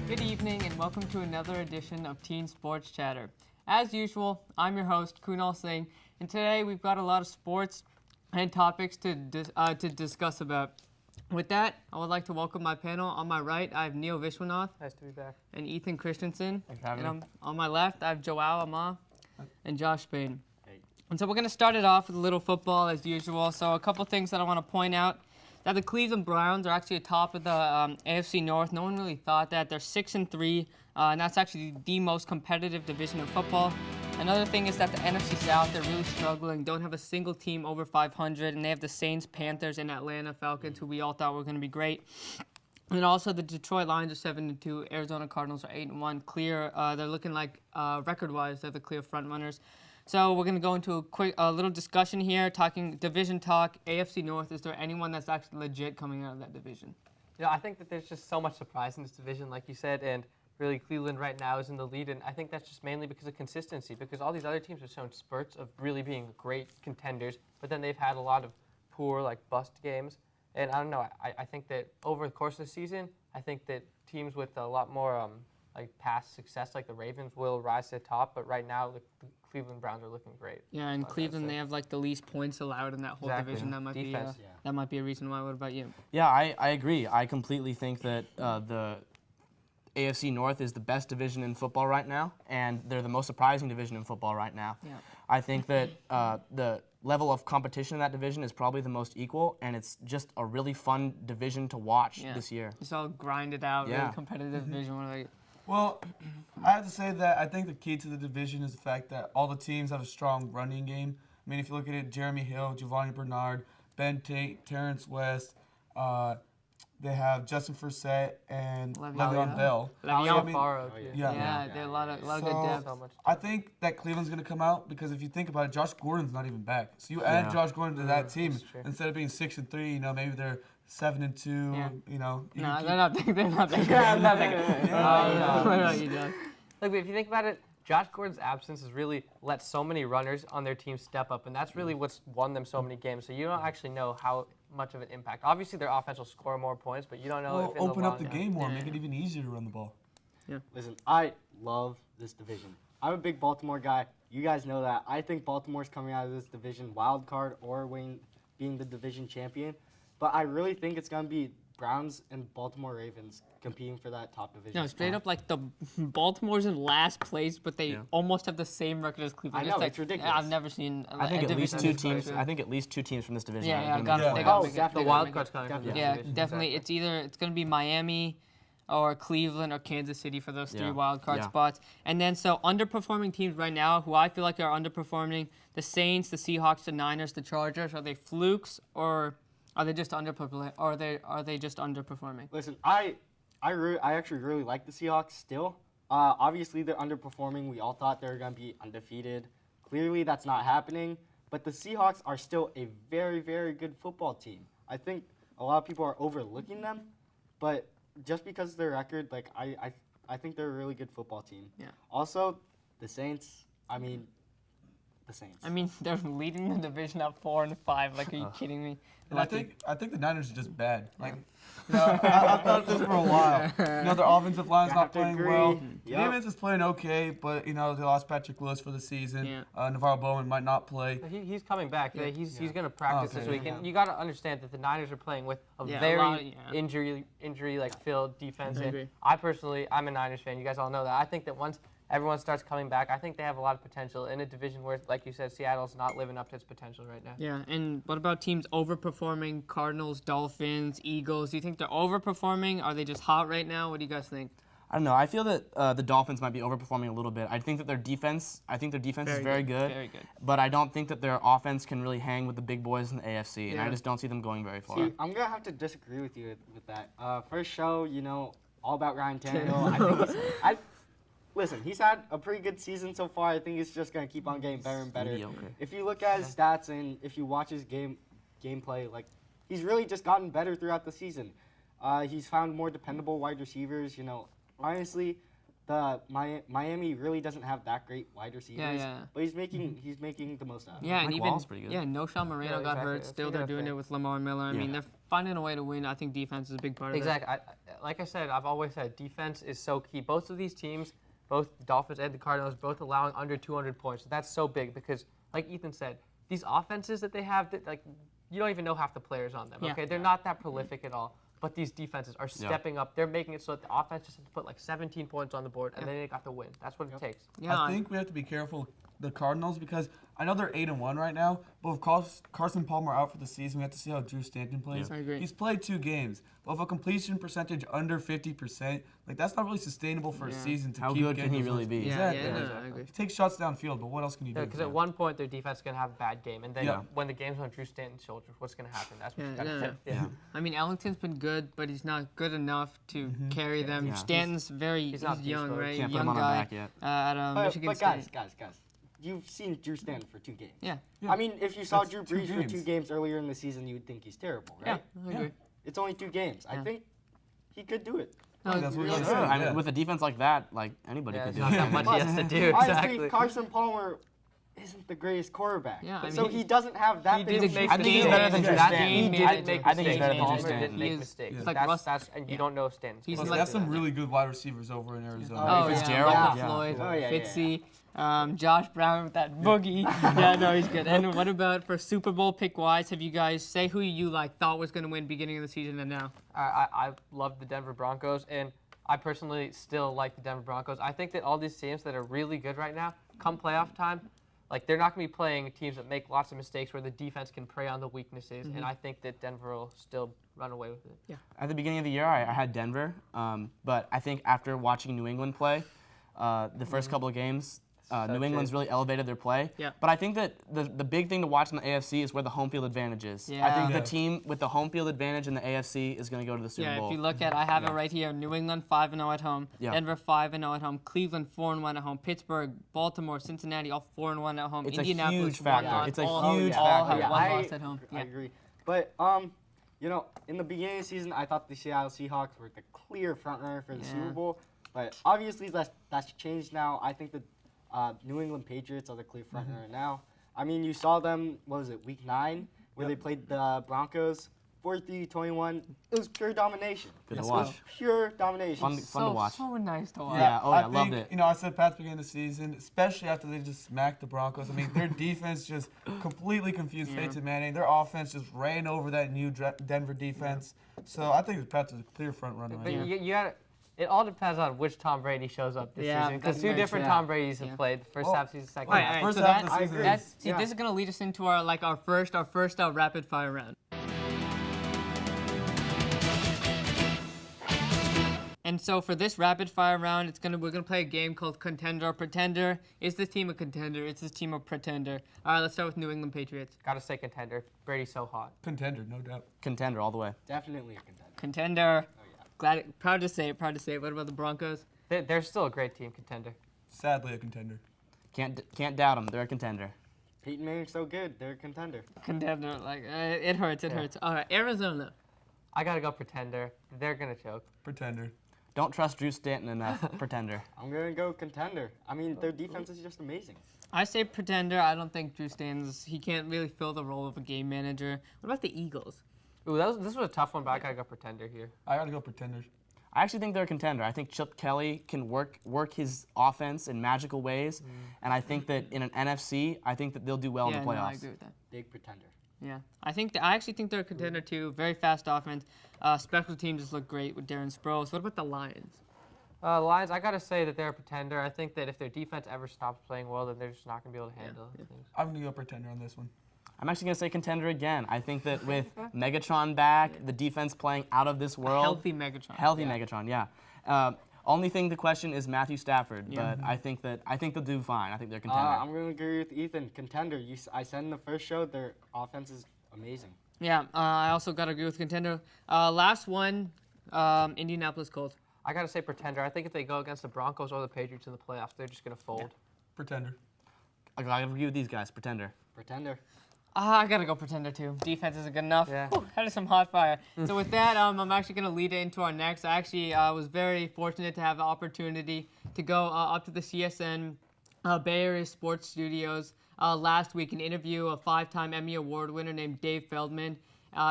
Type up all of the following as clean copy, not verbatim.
Good evening and welcome to another edition of Teen Sports Chatter. As usual, I'm your host, Kunal Singh, and today we've got a lot of sports and topics to discuss about. With that, I would like to welcome my panel. On my right, I have Neil Vishwanath. Nice to be back. And Ethan Christensen. Thanks for having me. On me. my left, I have Joao Ama and Josh Spain. Hey. And so we're going to start it off with a little football as usual. So a couple things that I want to point out. That the Cleveland Browns are actually atop of the AFC North. No one really thought that. They're 6-3, and that's actually the most competitive division of football. Another thing is that the NFC South, they're really struggling. Don't have a single team over 500, and they have the Saints, Panthers, and Atlanta Falcons, who we all thought were going to be great. And also the Detroit Lions are 7-2. Arizona Cardinals are 8-1. Clear. They're looking like record-wise, they're the clear front runners. So we're going to go into a little discussion here, talking division talk, AFC North. Is there anyone that's actually legit coming out of that division? Yeah, I think that there's just so much surprise in this division, like you said, and really Cleveland right now is in the lead, and I think that's just mainly because of consistency, because all these other teams have shown spurts of really being great contenders, but then they've had a lot of poor, like, bust games. And I don't know, I think that over the course of the season, I think that teams with a lot more like past success, like the Ravens, will rise to the top. But right now, the Cleveland Browns are looking great. Yeah, and Cleveland, they have like the least points allowed in that whole division. That might be a reason why. What about you? Yeah, I agree. I completely think that the AFC North is the best division in football right now, and they're the most surprising division in football right now. Yeah. I think that the level of competition in that division is probably the most equal, and it's just a really fun division to watch this year. It's all grinded out, really competitive division. Well, I have to say that I think the key to the division is the fact that all the teams have a strong running game. I mean, if you look at it, Jeremy Hill, Giovanni Bernard, Ben Tate, Terrence West, they have Justin Forsett and Le'Veon Bell. Le'Veon Farrow. Yeah, they have a lot of good depth. I think that Cleveland's going to come out because if you think about it, Josh Gordon's not even back. So you add Josh Gordon to that team instead of being 6-3. You know, maybe they're 7-2. Yeah. You know. No, they're not that good. I'm not that good. Look, if you think about it, Josh Gordon's absence has really let so many runners on their team step up, and that's really what's won them so many games. So you don't actually know how much of an impact. Obviously, their offense will score more points, but you don't know if in open the up the game more, make it even easier to run the ball. Yeah. Listen, I love this division. I'm a big Baltimore guy. You guys know that. I think Baltimore's coming out of this division wild card or being the division champion. But I really think it's going to be Browns and Baltimore Ravens competing for that top division. No, straight up, like the Baltimore's in last place, but they almost have the same record as Cleveland. I know, it's ridiculous. I've never seen. I think at least two teams. I think at least two teams from this division. Yeah, the wild card's coming. Yeah, definitely. It's going to be Miami, or Cleveland, or Kansas City for those three wild card spots. And then so underperforming teams right now, who I feel like are underperforming: the Saints, the Seahawks, the Niners, the Chargers. Are they flukes or? Are they just underperforming? Are they just underperforming? Listen, I actually really like the Seahawks still. Obviously, they're underperforming. We all thought they were going to be undefeated. Clearly, that's not happening. But the Seahawks are still a very, very good football team. I think a lot of people are overlooking them, but just because of their record, like I think they're a really good football team. Yeah. Also, the Saints. The Saints. I mean, they're leading the division at 4-5. Like, are you kidding me? And I think the Niners are just bad. Like, you know, I've thought this for a while. You know, their offensive line's not playing well. Defense is playing okay, but you know they lost Patrick Lewis for the season. Yeah. Navarro Bowman might not play. He's coming back. Yeah. He's going to practice this week, and you got to understand that the Niners are playing with a very injury like filled defense. And I'm a Niners fan. You guys all know that. I think that once everyone starts coming back, I think they have a lot of potential in a division where, like you said, Seattle's not living up to its potential right now. Yeah, and what about teams overperforming? Cardinals, Dolphins, Eagles. Do you think they're overperforming? Are they just hot right now? What do you guys think? I don't know. I feel that the Dolphins might be overperforming a little bit. I think that their defense is very good. Very good. But I don't think that their offense can really hang with the big boys in the AFC, and I just don't see them going very far. See, I'm going to have to disagree with you with that. First show, you know, all about Ryan Tannehill. Listen, he's had a pretty good season so far. I think he's just going to keep on getting better and better. Mediocre. If you look at his stats and if you watch his gameplay, like, he's really just gotten better throughout the season. He's found more dependable wide receivers. You know, honestly, Miami really doesn't have that great wide receivers. yeah. But he's making the most out of it. Yeah, and Mike even Wallace pretty good. No Sean Moreno Yeah, got exactly. hurt. That's Still, the they're other doing thing. it with Lamar Miller. I mean, they're finding a way to win. I think defense is a big part of Exactly. Like I said, I've always said defense is so key. Both of these teams, both the Dolphins and the Cardinals, both allowing under 200 points. That's so big because, like Ethan said, these offenses that they have, like you don't even know half the players on them. Yeah. Okay, they're not that prolific at all. But these defenses are stepping up. They're making it so that the offense just has to put like 17 points on the board, and then they got the win. That's what it takes. Yeah, I think we have to be careful the Cardinals because I know they're 8-1 right now, but with Carson Palmer out for the season, we have to see how Drew Stanton plays. I agree. He's played 2 games, but with a completion percentage under 50%, like that's not really sustainable for a season. To How keep good getting can he those really wins. be? Exactly. I agree. He takes shots downfield, but what else can he do? Because at one point their defense is gonna have a bad game, and then Yeah. when the game's on Drew Stanton's shoulders, what's gonna happen? That's what you Yeah, gotta yeah. think. I mean, Ellington's been good, but he's not good enough to carry them. Yeah. Stanton's he's not beast young, mode. right? Can't put young him on our guy back yet. at Michigan But State. guys, you've seen Drew Stanton for 2 games. Yeah. Yeah. I mean, if you saw That's Drew 2 Brees for 2 games. games earlier in the season, you would think he's terrible, right? Yeah, I agree. It's only 2 games. I Yeah. think he could do it. No, that's what really he Sure. said. I mean, Yeah. with a defense like that, like anybody Yeah, could it's do not it. that much he has to do. Honestly, Exactly. Carson Palmer isn't the greatest quarterback. Yeah, I so mean, he doesn't have that He big didn't of make I think he's mistakes. better than Drew That Stanton. game, he I didn't make I think he's mistakes. better than Drew Palmer Stanton. didn't He make is- mistakes. he's like That's and you yeah. don't know Stanton. He's Plus, like they have some that. really good wide receivers over in Arizona. Oh, Fitzgerald, yeah, yeah. Floyd, Oh, yeah, Fitzy, Josh Brown with that boogie. Yeah, no, he's good. And what about for Super Bowl pick-wise? Have you guys say who you thought was going to win beginning of the season and now? I love the Denver Broncos, and I personally still like the Denver Broncos. I think that all these teams that are really good right now, come playoff time, like they're not going to be playing teams that make lots of mistakes where the defense can prey on the weaknesses, and I think that Denver will still run away with it. At the beginning of the year, I had Denver, but I think after watching New England play, the first couple of games, New England's really elevated their play. Yeah. But I think that the big thing to watch in the AFC is where the home field advantage is. I Yeah. think Yeah. the team with the home field advantage in the AFC is going to go to the Super Yeah, Bowl. if you look at, I have it right here: New England 5-0 at home, Yeah. Denver 5-0 at home, Cleveland 4-1 at home, Pittsburgh, Baltimore, Cincinnati all 4-1 at home, It's a Indianapolis huge factor. 1-1. It's a all, huge all factor. have one I- loss at home. I Yeah. agree. But in the beginning of the season, I thought the Seattle Seahawks were the clear front runner for the Yeah. Super Bowl. But obviously that's changed now. I think the New England Patriots are the clear front runner now. I mean, you saw them. What was it, Week 9, where they played the Broncos, 43-21. It was pure domination. Good to It watch. was pure domination. Fun to watch. So nice to watch. Yeah, oh yeah, I loved think, it. I said Pats beginning of the season, especially after they just smacked the Broncos. I mean, their defense just completely confused Peyton Manning. Their offense just ran over that new Denver defense. So I think the Pats are a clear front runner. But Right now. you got it all depends on which Tom Brady shows up this Yeah, season, because that's two very different true. Tom Brady's have Yeah. played. The first Well, half season, second All right, half. all right, First so half of the that- season agree. is- See, this is gonna lead us into our first rapid fire round. And so for this rapid fire round, we're gonna play a game called Contender Pretender. Is this team a contender? Is this team a pretender? All right, let's start with New England Patriots. Gotta say contender. Brady's so hot. Contender, no doubt. Contender all the way. Definitely a contender. Contender. Oh, yeah. Proud to say it. What about the Broncos? They're still a great team, contender. Sadly, a contender. Can't doubt them. They're a contender. Peyton Manning's so good. They're a contender. Contender. It hurts. It hurts. All right, Arizona. I gotta go pretender. They're gonna choke. Pretender. Don't trust Drew Stanton enough. Pretender. I'm going to go contender. I mean, their defense is just amazing. I say pretender. I don't think Drew he can't really fill the role of a game manager. What about the Eagles? Ooh, this was a tough one, but I gotta go pretender here. I gotta go pretenders. I actually think they're a contender. I think Chip Kelly can work his offense in magical ways, and I think that in an NFC, I think that they'll do well in the No, I playoffs. agree with that. Big pretender. Yeah, I actually think they're a contender too. Very fast offense. Special teams just look great with Darren Sproles. What about the Lions? Lions, I gotta say that they're a pretender. I think that if their defense ever stops playing well, then they're just not gonna be able to handle things. I'm gonna go pretender on this one. I'm actually going to say contender again. I think that with Megatron back, the defense playing out of this world. Healthy Megatron. Healthy Megatron, yeah. Only thing to question is Matthew Stafford, but I think they'll do fine. I think they're contender. I'm going to agree with Ethan. Contender. I said in the first show, their offense is amazing. Yeah, I also got to agree with contender. Last one, Indianapolis Colts. I gotta say pretender. I think if they go against the Broncos or the Patriots in the playoffs, they're just gonna fold. Pretender. I agree with these guys. Pretender. Pretender. I gotta go pretender too. Defense isn't good enough. Yeah. Whew, that is some hot fire. So with that, I'm actually gonna lead it into our next. I actually was very fortunate to have the opportunity to go up to the CSN Bay Area Sports Studios last week and interview a 5-time Emmy Award winner named Dave Feldman.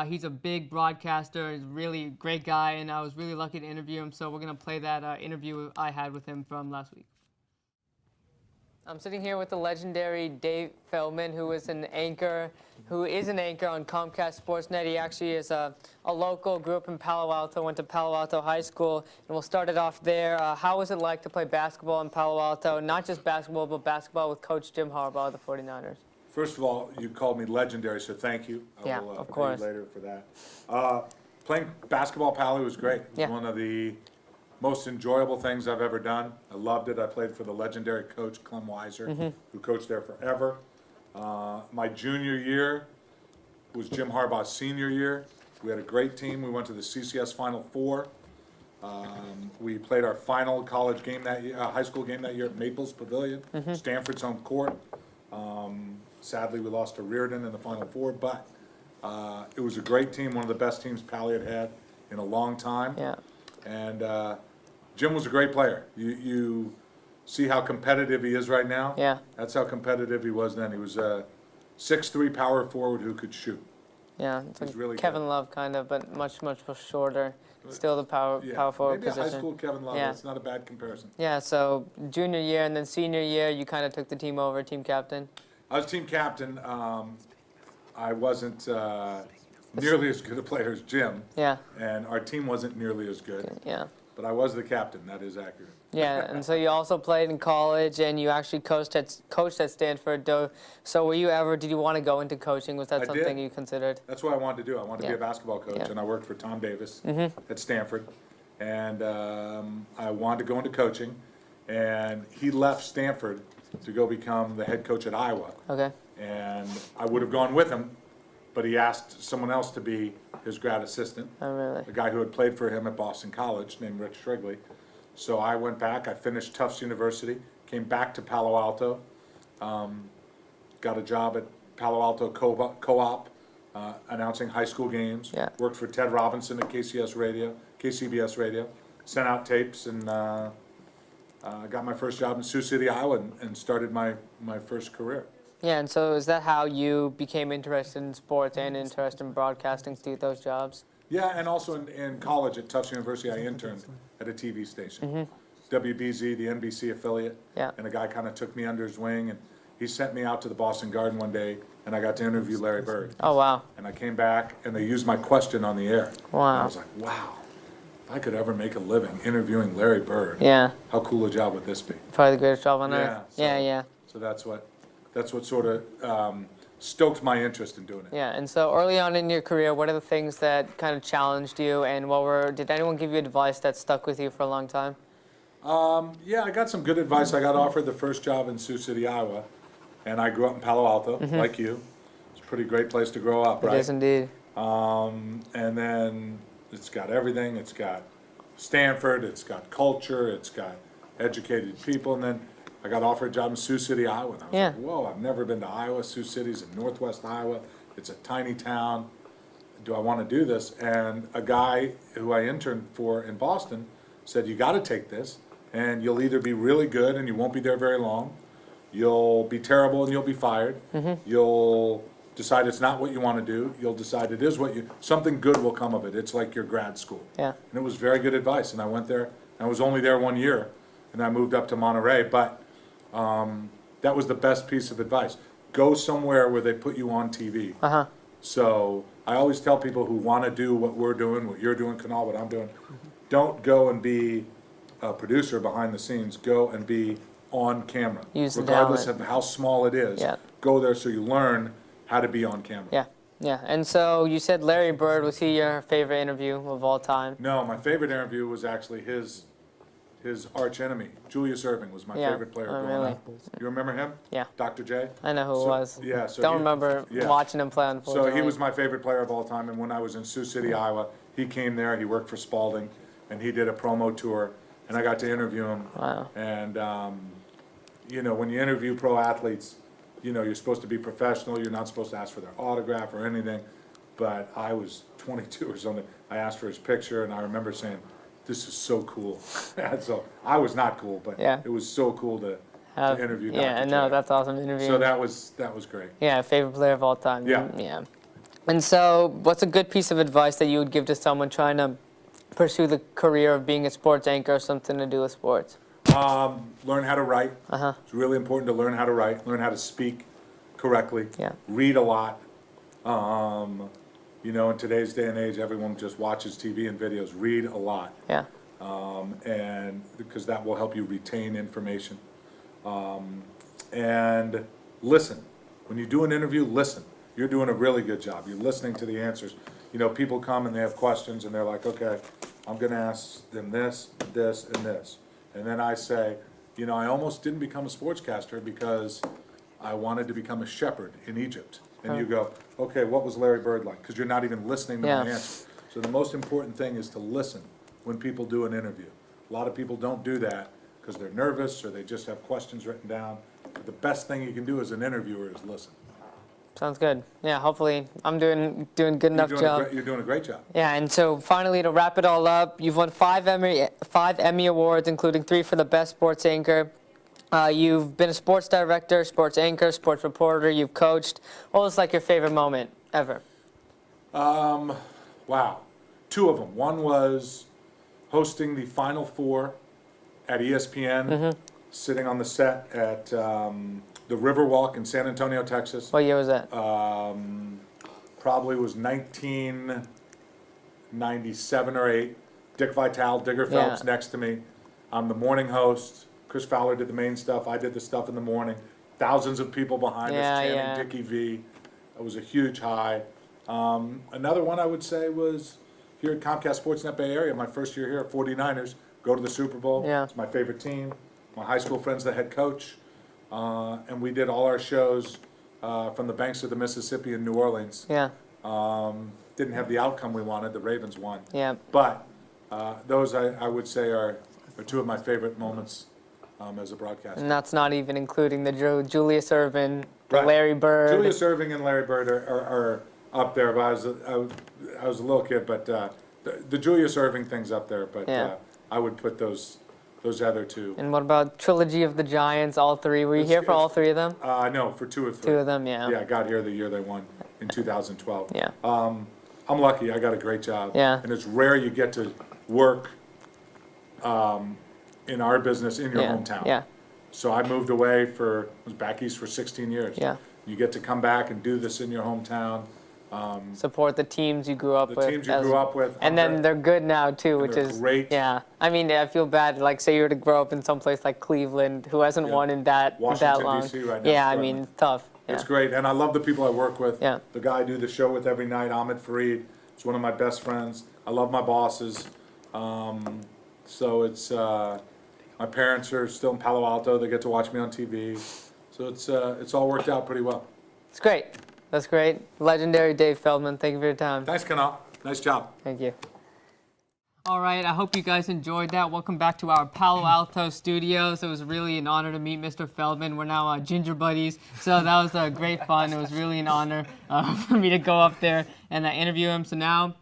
He's a big broadcaster, he's a really great guy, and I was really lucky to interview him, so we're going to play that interview I had with him from last week. I'm sitting here with the legendary Dave Feldman, who is an anchor on Comcast Sportsnet. He actually is a local, grew up in Palo Alto, went to Palo Alto High School, and we'll start it off there. How was it like to play basketball in Palo Alto? Not just basketball, but basketball with Coach Jim Harbaugh of the 49ers. First of all, you called me legendary, so thank you. Yeah, I will of pay course. you later for that. Playing basketball at Palo was great. It was one of the most enjoyable things I've ever done. I loved it. I played for the legendary coach Clem Weiser, who coached there forever. My junior year was Jim Harbaugh's senior year. We had a great team. We went to the CCS Final Four. We played our final college game that year, high school game that year at Maples Pavilion, Stanford's home court. Sadly, we lost to Reardon in the Final Four, but it was a great team, one of the best teams Pally had in a long time. Yeah. And Jim was a great player. You see how competitive he is right now? Yeah. That's how competitive he was then. He was a 6'3" power forward who could shoot. Yeah, it's He's like really Kevin good. Love kind of, but much shorter. Still the power forward maybe position. a high school Kevin Love. Yeah. That's not a bad comparison. Yeah, so junior year and then senior year, you kind of took the team over, team captain. I was team captain. I wasn't nearly as good a player as Jim, Yeah, and our team wasn't nearly as good. yeah. But I was the captain. That is accurate. Yeah, and so you also played in college, and you actually coached at Stanford. So did you want to go into coaching? Was that I something did. you considered? That's what I wanted to do. I wanted to be Yeah. a basketball coach, Yeah. and I worked for Tom Davis at Stanford. And I wanted to go into coaching, and he left Stanford to go become the head coach at Iowa. Okay. And I would have gone with him, but he asked someone else to be his grad assistant, Oh, really? a guy who had played for him at Boston College named Rich Shrigley. So I went back, I finished Tufts University, came back to Palo Alto, got a job at Palo Alto Co-op, announcing high school games. Yeah. Worked for Ted Robinson at KCBS Radio, sent out tapes, and got my first job in Sioux City, Iowa, and started my first career. Yeah, and so is that how you became interested in sports and interested in broadcasting through those jobs? Yeah, and also in college at Tufts University, I interned at a TV station, WBZ, the NBC affiliate. Yeah. And a guy kind of took me under his wing, and he sent me out to the Boston Garden one day, and I got to interview Larry Bird. Oh, wow. And I came back, and they used my question on the air. Wow. And I was like, wow, if I could ever make a living interviewing Larry Bird, Yeah, how cool a job would this be? probably the greatest job on Yeah, earth. so- Yeah. So that's what sort of stoked my interest in doing it. Yeah, and so early on in your career, what are the things that kind of challenged you, and did anyone give you advice that stuck with you for a long time? Yeah, I got some good advice. I got offered the first job in Sioux City, Iowa, and I grew up in Palo Alto, like you. It's a pretty great place to grow up, It right? is indeed. And then it's got everything. It's got Stanford, it's got culture, it's got educated people, and then I got offered a job in Sioux City, Iowa, and I was Yeah. like, whoa, I've never been to Iowa. Sioux City's in northwest Iowa. It's a tiny town. Do I want to do this? And a guy who I interned for in Boston said, you got to take this, and you'll either be really good and you won't be there very long, you'll be terrible and you'll be fired, you'll decide it's not what you want to do, you'll decide it is something good will come of it. It's like your grad school. Yeah. And it was very good advice, and I went there. I was only there 1 year, and I moved up to Monterey, but that was the best piece of advice. Go somewhere where they put you on TV. Uh-huh. So I always tell people who want to do what we're doing, what you're doing, Kunal, what I'm doing, don't go and be a producer behind the scenes. Go and be on camera. Use the regardless talent. of how small it is. Yeah. Go there so you learn how to be on camera. Yeah, yeah. And so you said Larry Bird, was he your favorite interview of all time? No, my favorite interview was actually his arch enemy. Julius Erving was my Yeah. favorite player Oh, growing really? up. You remember him? Yeah. Dr. J? I know who So- it was. yeah, so Don't he- remember yeah. watching him play, So unfortunately. he was my favorite player of all time, and when I was in Sioux City, Iowa, he came there, he worked for Spalding, and he did a promo tour, and I got to interview him. Wow. And, you know, when you interview pro athletes, you know, you're supposed to be professional, you're not supposed to ask for their autograph or anything, but I was 22 or something. I asked for his picture, and I remember saying, this is so cool. So I was not cool, but it was so cool to interview Dr. Yeah, no, that's awesome interview. So that was great. Yeah, favorite player of all time. Yeah. Yeah. And so, what's a good piece of advice that you would give to someone trying to pursue the career of being a sports anchor or something to do with sports? Learn how to write. It's really important to learn how to write, learn how to speak correctly, read a lot. You know, in today's day and age, everyone just watches TV and videos. Read a lot. Yeah. And because that will help you retain information. And listen. When you do an interview, listen. You're doing a really good job. You're listening to the answers. You know, people come and they have questions and they're like, okay, I'm going to ask them this, this, and this. And then I say, you know, I almost didn't become a sportscaster because I wanted to become a shepherd in Egypt. And you go, okay, what was Larry Bird like? Because you're not even listening to my answer. So the most important thing is to listen when people do an interview. A lot of people don't do that because they're nervous or they just have questions written down. But the best thing you can do as an interviewer is listen. Sounds good. Yeah, hopefully I'm doing good enough job. You're doing a great job. Yeah, and so finally, to wrap it all up, you've won five Emmy Awards, including 3 for the Best Sports Anchor. You've been a sports director, sports anchor, sports reporter. You've coached. What was like your favorite moment ever? Wow. 2 of them. One was hosting the Final Four at ESPN, sitting on the set at the Riverwalk in San Antonio, Texas. What year was that? Probably was 1997 or 8. Dick Vitale, Digger Phelps next to me. I'm the morning host. Chris Fowler did the main stuff. I did the stuff in the morning. Thousands of people behind us chanting Dickie V. It was a huge high. Another one I would say was here at Comcast Sportsnet Bay Area. My first year here at 49ers. Go to the Super Bowl. Yeah. It's my favorite team. My high school friend's the head coach. And we did all our shows from the banks of the Mississippi in New Orleans. Yeah. Didn't have the outcome we wanted. The Ravens won. Yeah. But those I would say are 2 of my favorite moments as a broadcaster. And that's not even including the Julius Erving, the Larry Bird. Julius Erving and Larry Bird are up there. But I was a little kid, but the Julius Erving thing's up there. But I would put those other 2. And what about Trilogy of the Giants, all 3? Were you here for all 3 of them? No, for 2 or 3. 2 of them, yeah. Yeah, I got here the year they won in 2012. Yeah. I'm lucky. I got a great job. Yeah. And it's rare you get to work in our business in your hometown. Yeah. So I moved away was back east for 16 years. Yeah. You get to come back and do this in your hometown. Support the teams you grew up with. The teams you grew up with. And then they're good now too, which is great. Yeah. I mean, I feel bad. Like, say you were to grow up in some place like Cleveland, who hasn't won in that long. D.C. right now. Yeah, I mean, it's tough. Yeah. It's great, and I love the people I work with. Yeah. The guy I do the show with every night, Ahmed Fareed, is one of my best friends. I love my bosses. So it's my parents are still in Palo Alto. They get to watch me on TV. So it's all worked out pretty well. It's great. That's great. Legendary Dave Feldman. Thank you for your time. Thanks, Kanal. Nice job. Thank you. All right, I hope you guys enjoyed that. Welcome back to our Palo Alto studios. It was really an honor to meet Mr. Feldman. We're now ginger buddies, so that was great fun. It was really an honor for me to go up there and interview him. So now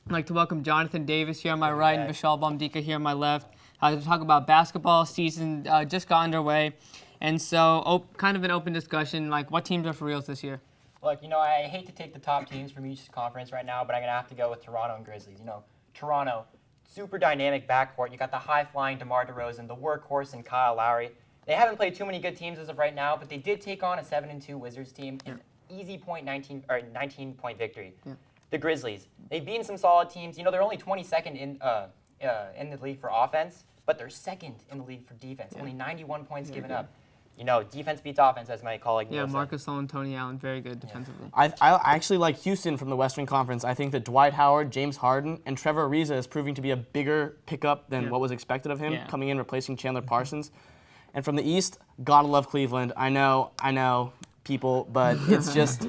I'd like to welcome Jonathan Davis here on my right and Vishal Bomdika here on my left to talk about basketball season just got underway. And so kind of an open discussion, like what teams are for reals this year? Look, you know, I hate to take the top teams from each conference right now, but I'm going to have to go with Toronto and Grizzlies. You know, Toronto, super dynamic backcourt. You got the high-flying DeMar DeRozan, the workhorse, and Kyle Lowry. They haven't played too many good teams as of right now, but they did take on a 7-2 Wizards team in easy 19-point victory. Yeah. The Grizzlies, they've beaten some solid teams. You know, they're only 22nd in the league for offense, but they're second in the league for defense. Only 91 points given up. You know, defense beats offense, as my colleague Yeah, said. Marcus Gasol and Tony Allen, very good defensively. I actually like Houston from the Western Conference. I think that Dwight Howard, James Harden, and Trevor Ariza is proving to be a bigger pickup than what was expected of him, coming in replacing Chandler Parsons. And from the East, gotta love Cleveland. I know, people, but it's just,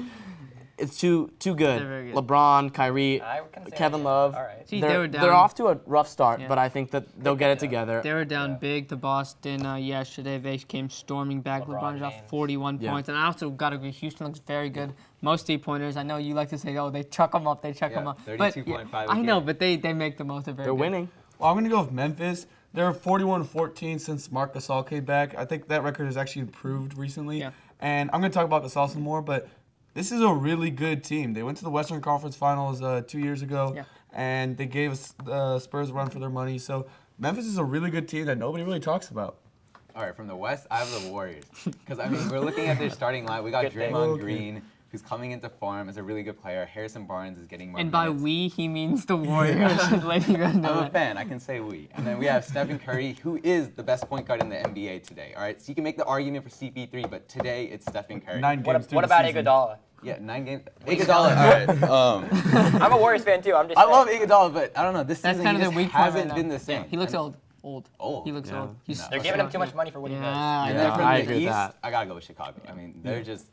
it's too good. Very good. LeBron, Kyrie, Kevin Love. All right. See, they're off to a rough start, but I think that they'll get it together. They were down big to Boston yesterday. They came storming back. LeBron got 41 points. And I also got to agree, Houston looks very good. Most 3-pointers. I know you like to say, oh, they chuck them up, they chuck them up. 32.5 I know, but they make the most of it. They're winning. Well, I'm going to go with Memphis. They're 41-14 since Marc Gasol came back. I think that record has actually improved recently. Yeah. And I'm going to talk about Gasol some more, but this is a really good team. They went to the Western Conference Finals 2 years ago, and they gave Spurs a run for their money. So Memphis is a really good team that nobody really talks about. All right, from the West, I have the Warriors. Because, I mean, we're looking at their starting line. We got Draymond Green, who's coming into form as a really good player. Harrison Barnes is getting more And minutes. by we, he means the Warriors. Let you guys know I'm a that. fan. I can say we. And then we have Stephen Curry, who is the best point guard in the NBA today. All right, so you can make the argument for CP3, but today it's Stephen Curry. 9 games through What the about season. Iguodala? Yeah, 9 games. Iguodala. All right. I'm a Warriors fan too. I'm just. I saying. love Iguodala, but I don't know. This That's season kind he of the just weak point right hasn't now. been the same. He looks And- old. Old. He looks old. He's They're giving him too much money for what he does. Yeah, And yeah. then from I the agree with East, that. I gotta go with Chicago. I mean, they're just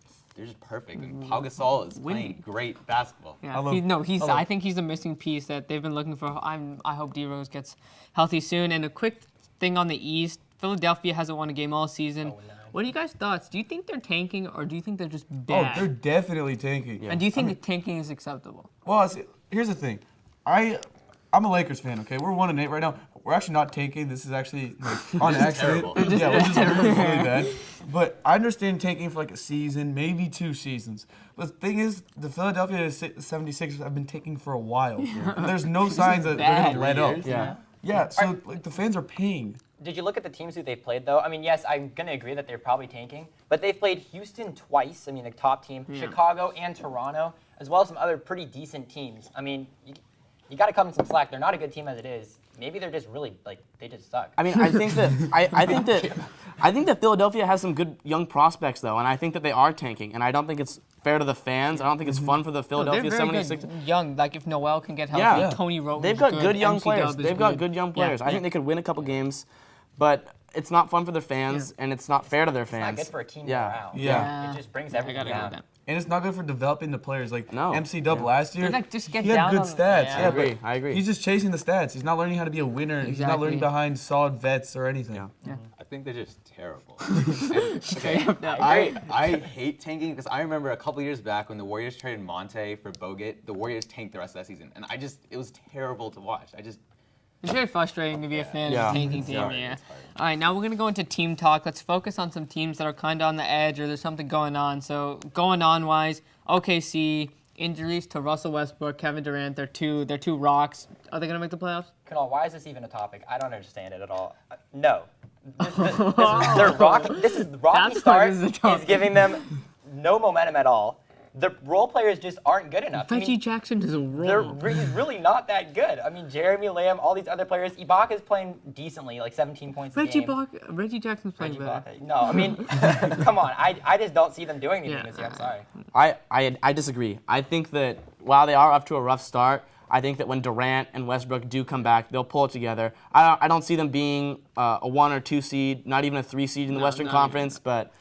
perfect. And Pau Gasol is playing great basketball. Yeah, love- I think he's the missing piece that they've been looking for. I hope D Rose gets healthy soon. And a quick thing on the East, Philadelphia hasn't won a game all season. no. What are you guys' thoughts? Do you think they're tanking or do you think they're just Oh, bad? they're definitely tanking. And do you think tanking is acceptable? Well, see, here's the thing. I'm a Lakers fan, okay? We're 1-8 right now. We're actually not tanking. This is actually on accident. terrible. Yeah, we're just really bad. But I understand tanking for like a season, maybe 2 seasons. But the thing is, the Philadelphia 76ers have been tanking for a while. And there's no signs that they're bad. going to let up. Yeah. Yeah, so like the fans are paying. Did you look at the teams who they've played, though? I mean, yes, I'm going to agree that they're probably tanking, but they've played Houston twice, I mean, the top team, Chicago and Toronto, as well as some other pretty decent teams. I mean, you got to cut them some slack. They're not a good team as it is. Maybe they're just really, they just suck. I mean, I think that Philadelphia has some good young prospects though, and I think that they are tanking. And I don't think it's fair to the fans. I don't think it's fun for the No, Philadelphia they're very 76ers. good young. Like if Noel can get healthy, Yeah. Tony Rote. They've got good young players. They've got good young players. I think they could win a couple games, but it's not fun for their fans, and it's not fair to their It's not fans. good for a team Yeah. morale. Yeah. It just brings I everything gotta go with down. that. And it's not good for developing the players. Like No. MC Dub last year, They're like, just get he had down good on- stats. yeah. Yeah, I agree. but I agree. he's just chasing the stats. He's not learning how to be a winner. He's not Exactly. learning behind solid vets or anything. Yeah. I think they're just terrible. Straight up that. I hate tanking because I remember a couple years back when the Warriors traded Monte for Bogut, the Warriors tanked the rest of that season, and it was terrible to watch. It's very frustrating to be a fan of Yeah. a tanking team. hard, Yeah. it's hard. All right, now we're gonna go into team talk. Let's focus on some teams that are kind of on the edge or there's something going on. So going on wise, OKC injuries to Russell Westbrook, Kevin Durant. They're two rocks. Are they gonna make the playoffs? Kunal, why is this even a topic? I don't understand it at all. No. Their rocky That's why start this is a is topic. giving them no momentum at all. The role players just aren't good enough. I mean, Reggie Jackson is a they're roll. really not that good. I mean, Jeremy Lamb, all these other players. Ibaka's playing decently, like 17 points a game. Reggie Jackson's playing Reggie better. Ibaka. No, I mean, come on. I just don't see them doing anything Yeah. this year. I'm sorry. I disagree. I think that while they are off to a rough start, I think that when Durant and Westbrook do come back, they'll pull it together. I don't see them being a 1 or 2 seed, not even a 3 seed in the Western not even. Conference, but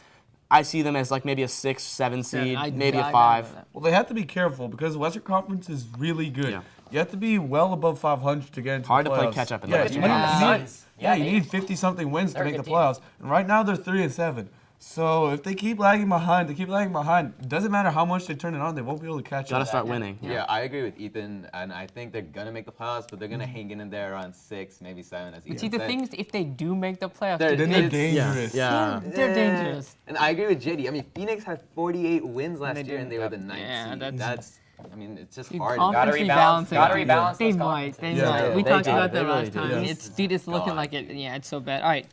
I see them as like maybe a 6, 7 seed, maybe a I 5. got that. Well, they have to be careful because the Western Conference is really good. Yeah. You have to be well above 500 to get into Hard the to playoffs. play catch up in yeah, the you Western need, Conference. you Yeah, need- Suns. yeah, Yeah, you need 50-something wins they're to a make the good team. playoffs. And right now they're 3-7. So if they keep lagging behind, it doesn't matter how much they turn it on, they won't be able to catch Got to up. start winning. Yeah, I agree with Ethan, and I think they're gonna make the playoffs, but they're gonna hang in there around 6, maybe 7, as Ethan But see, the said. thing is, if they do make the playoffs, They're- Then they're It's- dangerous. Yeah. they're dangerous. And I agree with JD. I mean, Phoenix had 48 wins last They year, and they were the did. 9th Yeah, seed. that's- I mean, it's just Dude, hard. conference Gotta rebalance. gotta it. rebalance They those might. They Yeah. might. Yeah, We they talked do. about They that really last do. time. Yes. It's looking God. like it. Yeah, it's so bad. All right,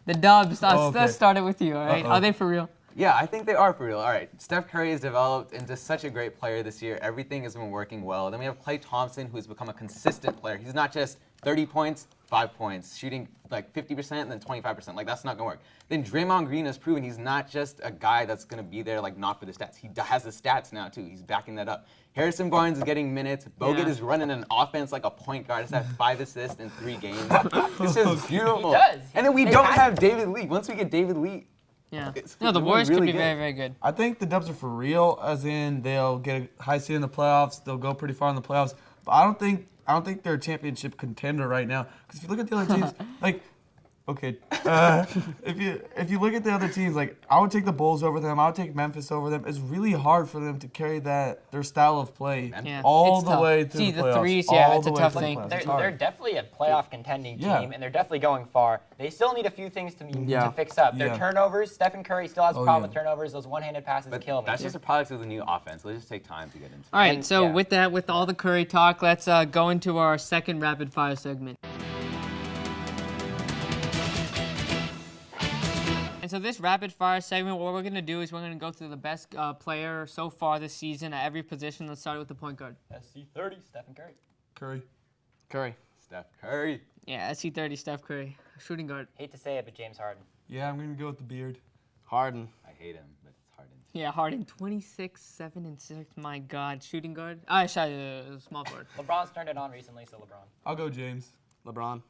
the Dubs. okay. Let's start it with you. All right, Uh-oh. are they for real? Yeah, I think they are for real. All right, Steph Curry has developed into such a great player this year. Everything has been working well. Then we have Klay Thompson, who's become a consistent player. He's not just 30 points, 5 points, shooting like 50% and then 25%. Like, that's not going to work. Then Draymond Green has proven he's not just a guy that's going to be there, like, not for the stats. He has the stats now, too. He's backing that up. Harrison Barnes is getting minutes. Bogut Yeah. is running an offense like a point guard. He's had 5 assists in 3 games. This is beautiful. He does. And then we They don't had- have David Lee. Once we get David Lee, Yeah. It's No, the really Warriors could be good. very, very good. I think the Dubs are for real, as in they'll get a high seed in the playoffs. They'll go pretty far in the playoffs. But I don't think they're a championship contender right now. Because if you look at the other teams, like Okay. If you look at the other teams, like I would take the Bulls over them. I would take Memphis over them. It's really hard for them to carry their style of play Yeah, all it's the tough. way through See, the the playoffs. threes, yeah, all it's the a way tough through the thing. playoffs. They're, It's hard. they're definitely a playoff contending team, Yeah. and they're definitely going far. They still need a few things to Yeah. fix up. Their Yeah. turnovers, Stephen Curry still has a Oh, problem yeah. with turnovers. Those one-handed passes But kill me. that's just a product of the new offense. It'll just take time to get into. All right, And- so yeah. with that, with all the Curry talk, let's go into our second rapid fire segment. And so this rapid fire segment, what we're going to do is we're going to go through the best player so far this season at every position. Let's start with the point guard. SC30, Stephen Curry. Curry. Curry. Steph Curry. Yeah, SC30, Steph Curry. Shooting guard. Hate to say it, but James Harden. Yeah, I'm gonna go with the beard. Harden. I hate him, but it's Harden. Yeah, Harden, 26, 7, and 6. My God. Shooting guard. Small forward. LeBron's turned it on recently, so LeBron. I'll go James. LeBron.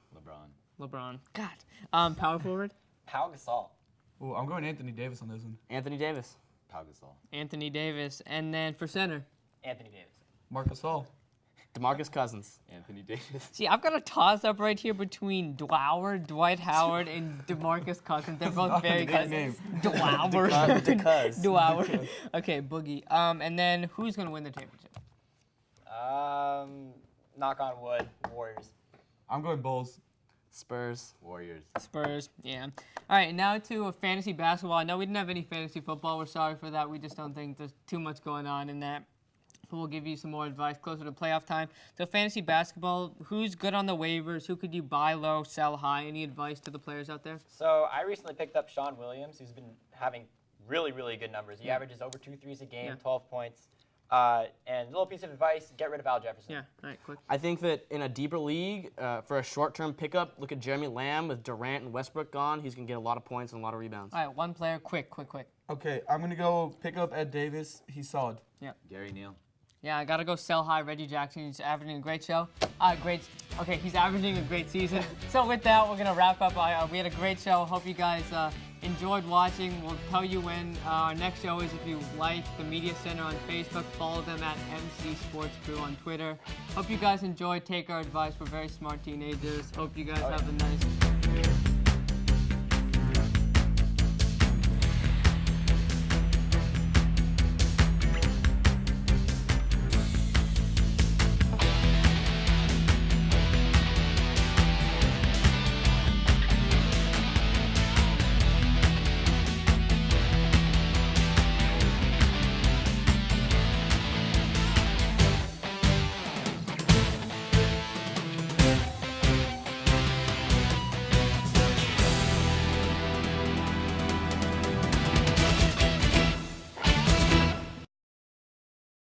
LeBron. God. Power forward. Pau Gasol. Oh, I'm going Anthony Davis on this one. Anthony Davis. Pau Gasol. Anthony Davis. And then for center. Anthony Davis. Marcus Gasol. DeMarcus Cousins. Anthony Davis. See, I've got a toss-up right here between Dower, Dwight Howard, and DeMarcus Cousins. They're both very Great good. name. Dower. DeCuz. Dower. Okay, Boogie. And then who's going to win the championship? Knock on wood, Warriors. I'm going Bulls. Spurs. Warriors. Spurs, yeah. All right, now to fantasy basketball. I know we didn't have any fantasy football. We're sorry for that. We just don't think there's too much going on in that. We'll give you some more advice closer to playoff time. So fantasy basketball, who's good on the waivers? Who could you buy low, sell high? Any advice to the players out there? So I recently picked up Sean Williams, who's been having really, really good numbers. He averages over 2 threes a game, Yeah. 12 points. And a little piece of advice, get rid of Al Jefferson. Yeah, all right, quick. I think that in a deeper league, for a short-term pickup, look at Jeremy Lamb with Durant and Westbrook gone. He's going to get a lot of points and a lot of rebounds. All right, one player, quick. Okay, I'm gonna go pick up Ed Davis. He's solid. Gary Neal. Yeah, I got to go sell high. Reggie Jackson, he's averaging a great show. He's averaging a great season. So with that, we're going to wrap up. We had a great show. Hope you guys enjoyed watching. We'll tell you when our next show is. If you like the Media Center on Facebook, follow them at MC Sports Crew on Twitter. Hope you guys enjoyed. Take our advice. We're very smart teenagers. Hope you guys have a nice